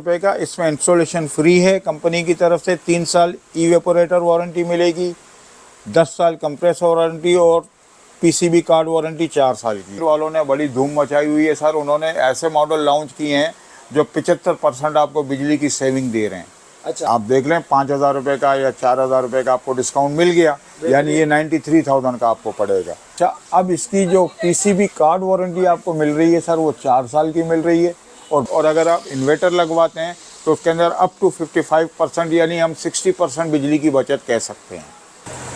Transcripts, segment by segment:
रुपये का। इसमें इंस्टॉलेशन फ्री है कंपनी की तरफ से। 3 साल इवेपोरेटर वारंटी मिलेगी, 10 साल कंप्रेसर वारंटी और पीसीबी कार्ड वारंटी 4 साल की। वालों ने बड़ी धूम मचाई हुई है सर। उन्होंने ऐसे मॉडल लॉन्च किए हैं जो 75% आपको बिजली की सेविंग दे रहे हैं। अच्छा, आप देख लें 5,000 रुपये का या 4,000 रुपये का आपको डिस्काउंट मिल गया, यानी ये 93,000 का आपको पड़ेगा। अच्छा, अब इसकी जो पीसीबी कार्ड वारंटी आपको मिल रही है सर वो 4 साल की मिल रही है। और अगर आप इन्वर्टर लगवाते हैं तो उसके अंदर अप टू 55% यानी हम 60% बिजली की बचत कह सकते हैं।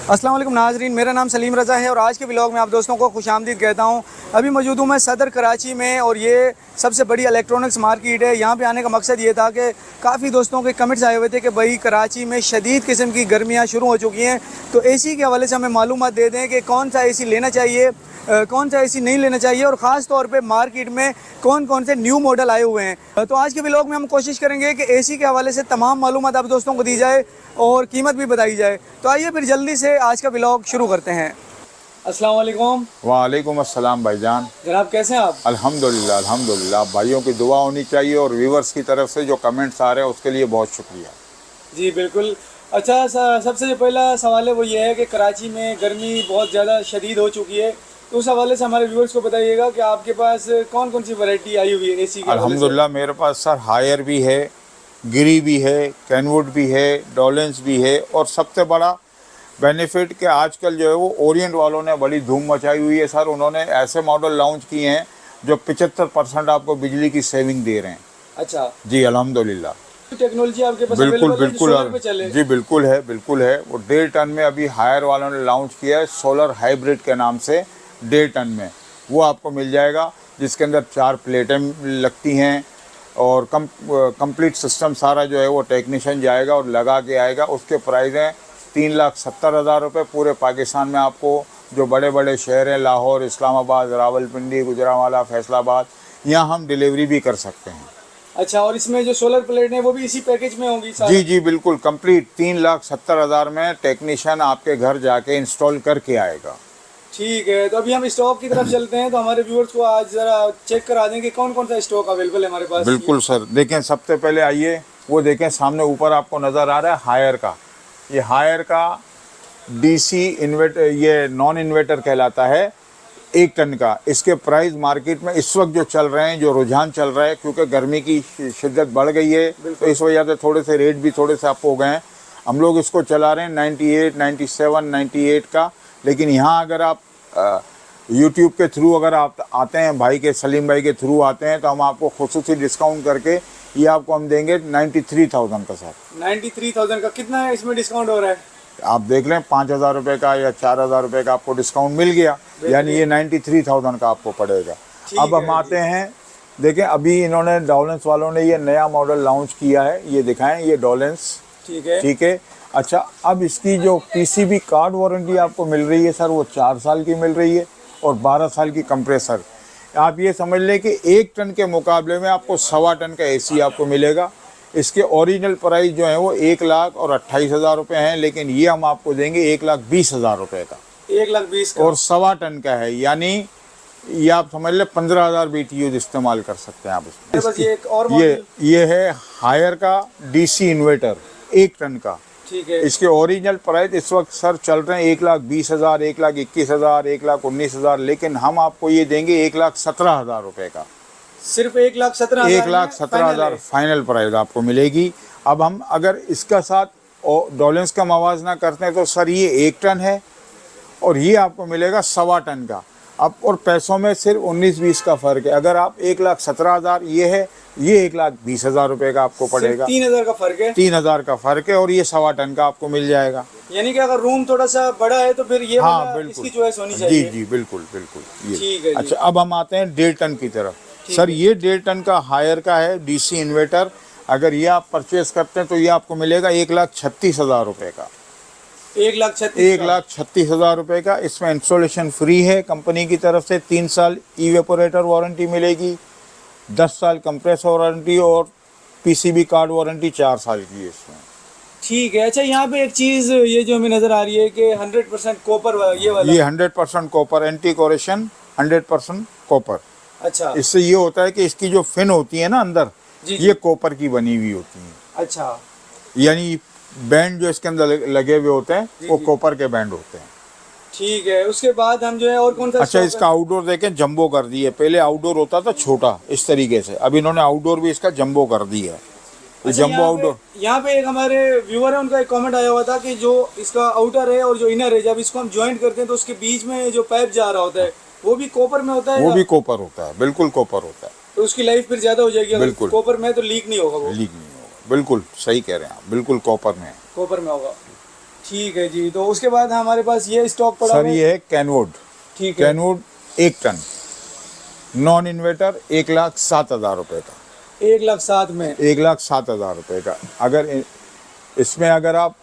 अस्सलाम वालेकुम नाजरीन, मेरा नाम सलीम रज़ा है और आज के व्लॉग में आप दोस्तों को खुशामदीद कहता हूँ। अभी मौजूद हूँ मैं सदर कराची में और ये सबसे बड़ी इलेक्ट्रॉनिक्स मार्केट है। यहाँ पे आने का मकसद ये था कि काफ़ी दोस्तों के कमेंट्स आए हुए थे कि भाई कराची में शदीद किस्म की गर्मियाँ शुरू हो चुकी हैं, तो एसी के हवाले से हमें मालूमात दे दें कि कौन सा एसी लेना चाहिए, कौन सा एसी नहीं लेना चाहिए और ख़ास तौर पे मार्केट में कौन कौन से न्यू मॉडल आए हुए हैं। तो आज के व्लॉग में हम कोशिश करेंगे कि एसी के हवाले से तमाम मालूमात आप दोस्तों को दी जाए और कीमत भी बताई जाए। तो आइए फिर जल्दी से आज का व्लॉग शुरू करते हैं। अस्सलाम वालेकुम। वालेकुम अस्सलाम भाईजान। जनाब कैसे हैं आप? अल्हम्दुलिल्लाह अल्हम्दुलिल्लाह। भाइयों की दुआ होनी चाहिए और व्यूवर्स की तरफ से जो कमेंट्स आ रहे हैं उसके लिए बहुत शुक्रिया। जी बिल्कुल। अच्छा, सबसे जो पहला सवाल है वो ये है कि कराची में गर्मी बहुत ज़्यादा शदीद हो चुकी है, तो उस हवाले से हमारे व्यूअर्स को बताइएगा कि आपके पास कौन कौन सी वैरायटी आई हुई है एसी की? अल्हम्दुलिल्लाह मेरे पास सर हायर भी है, गिरी भी है, कैनवुड भी है, डॉलेंस भी है और सबसे बड़ा बेनिफिट कि आजकल जो है वो ओरिएंट वालों ने बड़ी धूम मचाई हुई है सर। उन्होंने ऐसे मॉडल लॉन्च किए हैं जो 75% आपको बिजली की सेविंग दे रहे हैं। अच्छा जी अल्हम्दुलिल्लाह। टेक्नोलॉजी आपके पास बिल्कुल available है जो बिल्कुल सोलर पे चले? जी बिल्कुल है, बिल्कुल है। वो 1.5 टन में अभी हायर वालों ने लॉन्च किया है सोलर हाइब्रिड के नाम से। 1.5 टन में वो आपको मिल जाएगा, जिसके अंदर 4 प्लेटें लगती हैं और कंप्लीट सिस्टम सारा जो है वो टेक्नीशियन जाएगा और लगा के आएगा। उसके प्राइस हैं 3,70,000 रुपये। पूरे पाकिस्तान में आपको जो बड़े बड़े शहर हैं लाहौर, इस्लामाबाद, रावलपिंडी, गुजरांवाला, फैसलाबाद, यहाँ हम डिलीवरी भी कर सकते हैं। अच्छा, और इसमें जो सोलर प्लेट है वो भी इसी पैकेज में होंगी सारी? जी जी बिल्कुल कंप्लीट 3,70,000 में टेक्नीशियन आपके घर जाके इंस्टॉल करके आएगा। ठीक है, तो अभी हम स्टॉक की तरफ चलते हैं, तो हमारे व्यूअर्स को आज ज़रा चेक करा दें कि कौन कौन सा स्टॉक अवेलेबल है हमारे पास। बिल्कुल सर, देखें सबसे पहले आइए वो देखें सामने ऊपर आपको नज़र आ रहा है हायर का। ये हायर का डीसी इन्वर्टर, ये नॉन इन्वर्टर कहलाता है, 1 टन का। इसके प्राइस मार्केट में इस वक्त जो चल रहे हैं, जो रुझान चल रहा है, क्योंकि गर्मी की शिद्दत बढ़ गई है तो इस वजह से थोड़े से रेट भी थोड़े से अप हो गए हैं। हम लोग इसको चला रहे हैं 98, 97, 98 का। लेकिन यहाँ अगर आप यूट्यूब के थ्रू अगर आप आते हैं, भाई के सलीम भाई के थ्रू आते हैं, तो हम आपको खुसूसी डिस्काउंट करके ये आपको हम देंगे 93,000 का सर। 93,000 का कितना है इसमें डिस्काउंट हो रहा है? आप देख लें 5,000 रुपये का या 4,000 रुपये का आपको डिस्काउंट मिल गया, यानी ये 93,000 का आपको पड़ेगा। अब हम आते हैं, देखें अभी इन्होंने डॉलेंस वालों ने ये नया मॉडल लॉन्च किया है, ये दिखाएं, ये डॉलेंस। ठीक है, ठीक है। अच्छा, अब इसकी जो पीसीबी कार्ड वारंटी आपको मिल रही है सर वो 4 साल की मिल रही है और 12 साल की कंप्रेसर। आप ये समझ लें कि 1 टन के मुकाबले में आपको 1.25 टन का एसी आपको मिलेगा। इसके ओरिजिनल प्राइस जो है वो 1,28,000 रुपये हैं, लेकिन ये हम आपको देंगे 1,20,000 रुपये का। 1,20,000 का और 1.25 टन का है, यानी ये आप समझ लें 15,000 BTU इस्तेमाल कर सकते हैं आप इसमें। बस ये एक और ये है हायर का डीसी इन्वर्टर 1 टन का। ठीक है, इसके ओरिजिनल प्राइस इस वक्त सर चल रहे हैं 1,20,000, 1,21,000, 1,19,000, लेकिन हम आपको ये देंगे 1,17,000 रुपये का। सिर्फ 1,17,000 1,17,000 फाइनल प्राइस आपको मिलेगी। अब हम अगर इसका साथ डॉलेंस का मवाजना करते हैं तो सर ये 1 टन है और ये आपको मिलेगा 1.25 टन का। अब और पैसों में सिर्फ 19-20 का फ़र्क है। अगर आप 1,17,000 ये है, ये 1,20,000 रुपये का आपको पड़ेगा। 3,000 का फर्क है। 3,000 का फ़र्क है और ये 1.25 टन का आपको मिल जाएगा। यानी कि अगर रूम थोड़ा सा बड़ा है तो फिर ये हाँ वाला बिल्कुल, इसकी चॉइस होनी चाहिए। जी जी बिल्कुल बिल्कुल ये। ठीक है जी। अच्छा, अब हम आते हैं 1.5 टन की तरफ। सर ये 1.5 टन का हायर का है डीसी इन्वर्टर। अगर ये आप परचेस करते हैं तो ये आपको मिलेगा 1,36,000 रुपये का। 1,36,000 रुपये का। इसमें इंस्टॉलेशन फ्री है कंपनी की तरफ से। 3 साल इवेपोरेटर वारंटी मिलेगी, 10 साल कंप्रेसर वारंटी और पीसीबी कार्ड वारंटी 4 साल की है इसमें। ठीक है। अच्छा, यहाँ पे एक चीज़ ये जो हमें नज़र आ रही है कि 100% कॉपर ये वाला। ये 100% कॉपर, एंटी कोरेशन 100% कॉपर। अच्छा, इससे ये होता है कि इसकी जो फिन होती है ना अंदर, जी, ये कॉपर की बनी हुई होती हैं, अच्छा यानी बैंड जो इसके अंदर लगे हुए होते हैं जी, वो जी। कॉपर के बैंड होते हैं। ठीक है। उसके बाद हम जो है और कौन सा अच्छा, स्टॉक इसका आउटडोर देखें जंबो कर दी है, पहले आउटडोर होता था छोटा इस तरीके से, अब इन्होंने आउटडोर भी इसका जंबो कर दी है। ये अच्छा, जंबो आउटडोर, यहाँ पे एक हमारे व्यूअर है, उनका एक कमेंट आया हुआ था कि जो इसका आउटर है और जो इनर है, जब इसको हम ज्वाइंट करते हैं तो उसके बीच में जो पाइप जा रहा होता है वो भी कॉपर में होता है वो या? भी कॉपर होता है, बिल्कुल कॉपर होता है, तो उसकी लाइफ फिर ज्यादा हो जाएगी अगर बिल्कुल। कॉपर में, तो लीक नहीं होगा वो? लीक नहीं होगा, बिल्कुल सही कह रहे हैं आप, बिल्कुल कॉपर में है। कॉपर में होगा। ठीक है जी। तो उसके बाद हमारे पास ये स्टॉक पड़ा सर हुआ है। ये है कैनवुड, ठीक है। कैनवुड 1 टन नॉन इन्वर्टर 1,07,000 रुपये का, 1,07,000 में? 1,07,000 रुपये का। अगर इसमें अगर आप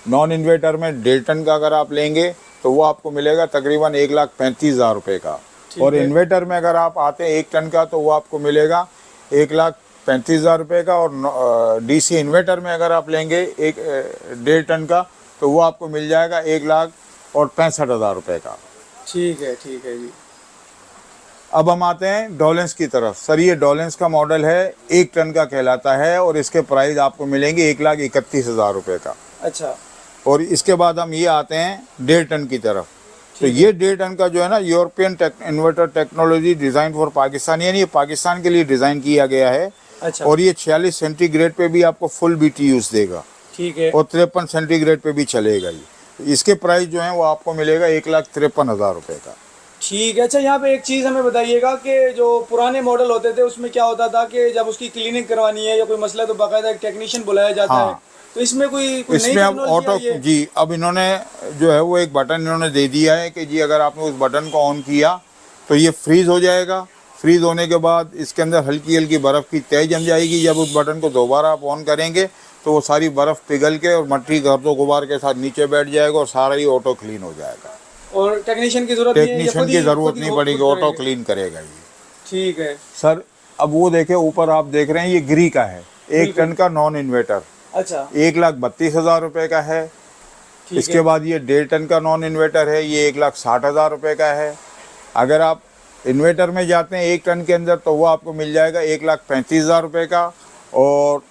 नॉन इन्वर्टर में 1.5 टन का अगर आप लेंगे तो वो आपको मिलेगा तकरीबन 1,35,000 रुपये का, ठीक और है। इन्वर्टर में अगर आप आते हैं 1 टन का तो वो आपको मिलेगा 1,35,000 रुपये का, और डीसी इन्वर्टर में अगर आप लेंगे 1.5 टन का तो वो आपको मिल जाएगा 1,65,000 रुपये का। ठीक है, ठीक है जी। अब हम आते हैं डोलेंस की तरफ। सर ये डोलेंस का मॉडल है, 1 टन का कहलाता है, और इसके प्राइस आपको मिलेंगे 1,31,000 रुपये का। अच्छा। और इसके बाद हम ये आते हैं 1.5 टन की तरफ। तो ये 1.5 टन का जो है ना, European inverter technology design for Pakistan, यानी ये पाकिस्तान के लिए डिज़ाइन किया गया है। अच्छा। और ये 46 सेंटीग्रेड पे भी आपको फुल BTUs देगा, ठीक है। और 53 सेंटीग्रेड पे भी चलेगा ये। इसके प्राइस जो है वो आपको मिलेगा 1,53,000 रुपये का। ठीक है। अच्छा, यहाँ पे एक चीज़ हमें बताइएगा कि जो पुराने मॉडल होते थे उसमें क्या होता था कि जब उसकी क्लीनिंग करवानी है या कोई मसला है तो बाकायदा एक टेक्नीशियन बुलाया जाता हाँ। है, तो इसमें कोई नई इसमें अब टेक्नोलॉजी ऑटो आई है? जी, अब इन्होंने जो है वो एक बटन इन्होंने दे दिया है कि जी अगर आपने उस बटन को ऑन किया तो ये फ्रीज़ हो जाएगा। फ्रीज़ होने के बाद इसके अंदर हल्की हल्की बर्फ़ की तह जम जाएगी। जब उस बटन को दोबारा आप ऑन करेंगे तो वो सारी बर्फ़ पिघल के और मट्टी गर्दो गुबार के साथ नीचे बैठ जाएगा और सारा ही ऑटो क्लीन हो जाएगा। और टेक्नीशियन की जरूरत नहीं है? टेक्नीशियन की ज़रूरत नहीं पड़ेगी, ऑटो क्लीन करेगा ये। ठीक है सर अब वो देखें ऊपर आप देख रहे हैं ये ग्री का है, 1 टन का नॉन इन्वर्टर, अच्छा। 1,32,000 रुपये का है। ठीक इसके है। बाद ये 1.5 टन का नॉन इन्वर्टर है, ये 1,60,000 रुपये का है। अगर आप इन्वर्टर में जाते हैं 1 टन के अंदर तो वो आपको मिल जाएगा 1,35,000 रुपये का। और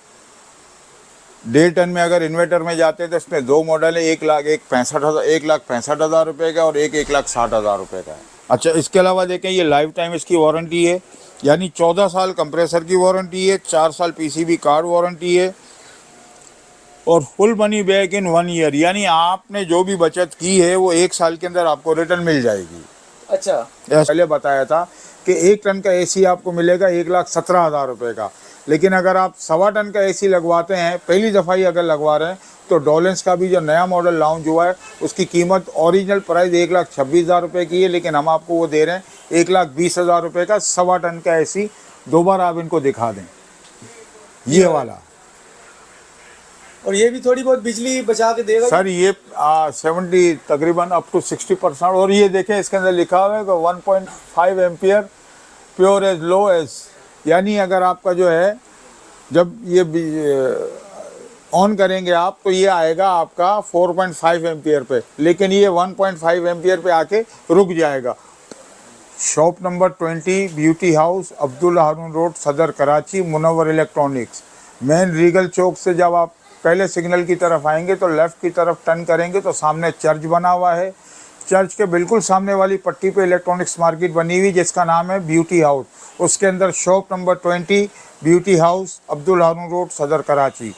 1.5 टन में अगर इन्वर्टर में जाते हैं तो इसमें 2 मॉडल है, 1,65,000 रुपये का और 1,60,000 रुपये का है। अच्छा, इसके अलावा देखें ये लाइफ टाइम इसकी वारंटी है, यानी 14 साल कंप्रेसर की वारंटी है, 4 साल PCB कार्ड वारंटी है, और full money back in 1 year, यानी आपने जो भी बचत की है वो 1 साल के अंदर आपको रिटर्न मिल जाएगी। अच्छा। पहले बताया था कि 1 टन का AC आपको मिलेगा 1,17,000 रुपये का, लेकिन अगर आप 1.25 टन का AC लगवाते हैं, पहली दफ़ा ही अगर लगवा रहे हैं, तो डोलेंस का भी जो नया मॉडल लॉन्च हुआ है उसकी कीमत ओरिजिनल प्राइस 1,26,000 रुपये की है, लेकिन हम आपको वो दे रहे हैं 1,20,000 रुपये का 1.25 टन का AC। दोबारा आप इनको दिखा दें ये वाला। और ये भी थोड़ी बहुत बिजली बचा के देगा? सर ये 70 तकरीबन अप टू 60%। और ये देखें इसके अंदर लिखा हुआ है कि 1.5 ampere pure as low as, यानी अगर आपका जो है जब ये ऑन करेंगे आप तो ये आएगा आपका 4.5 एम्पियर पे, लेकिन ये 1.5 एम्पियर पे आके रुक जाएगा। Shop number 20 Beauty House, Abdul Haroon road, Saddar Karachi, Munawwar electronics. Main Regal Chowk से जब आप पहले सिग्नल की तरफ आएंगे तो लेफ़्ट की तरफ टर्न करेंगे तो सामने चर्च बना हुआ है। चर्च के बिल्कुल सामने वाली पट्टी पे इलेक्ट्रॉनिक्स मार्केट बनी हुई जिसका नाम है ब्यूटी हाउस। उसके अंदर shop number 20 Beauty House, Abdul Haroon road, Saddar Karachi.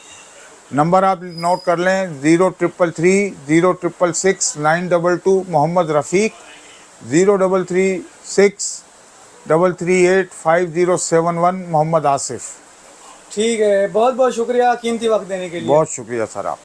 Number आप नोट कर लें 0333 0666 922 मोहम्मद रफ़ीक, 0336 338 5071 मोहम्मद आसिफ। ठीक है, बहुत बहुत शुक्रिया कीमती वक्त देने के लिए। बहुत शुक्रिया सर आप।